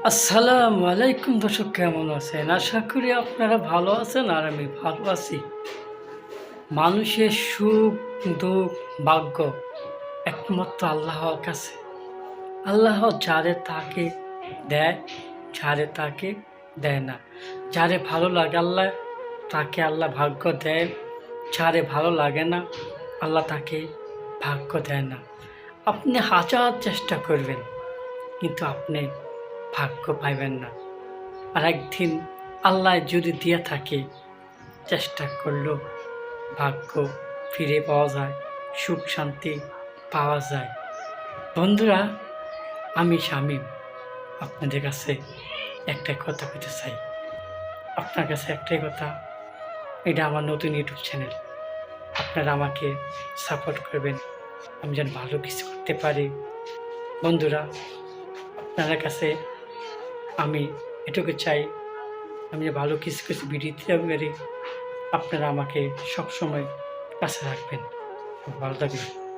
আসসালামু আলাইকুম দর্শক, কেমন আছেন? আশা করি আপনারা ভালো আছেন আর আমি ভালো আছি। মানুষের সুখ দুঃখ ভাগ্য একমাত্র আল্লাহর কাছে। আল্লাহ যারে তাকে দেয়, যারে তাকে দেয় না। যারে ভালো লাগে আল্লাহ তাকে আল্লাহ ভাগ্য দেয়, যারে ভালো লাগে না আল্লাহ তাকে ভাগ্য দেয় না। আপনি হাজার চেষ্টা করবেন কিন্তু আপনি ভাগ্য পাইবেন না। আর একদিন আল্লাহ যদি দিয়ে থাকে, চেষ্টা করলেও ভাগ্য ফিরে পাওয়া যায়, সুখ শান্তি পাওয়া যায়। বন্ধুরা, আমি শামীম আপনাদের কাছে একটাই কথা বলতে চাই। আপনার কাছে একটাই কথা, এটা আমার নতুন ইউটিউব চ্যানেল। আপনারা আমাকে সাপোর্ট করবেন, আমি যেন ভালো কিছু করতে পারি। বন্ধুরা, আপনাদের কাছে আমি এটুকু চাই, আমি যে ভালো কিছু কিছু ভিডিও দিতে পারি। আপনারা আমাকে সবসময় কাছে রাখবেন। ভালো থাকবেন।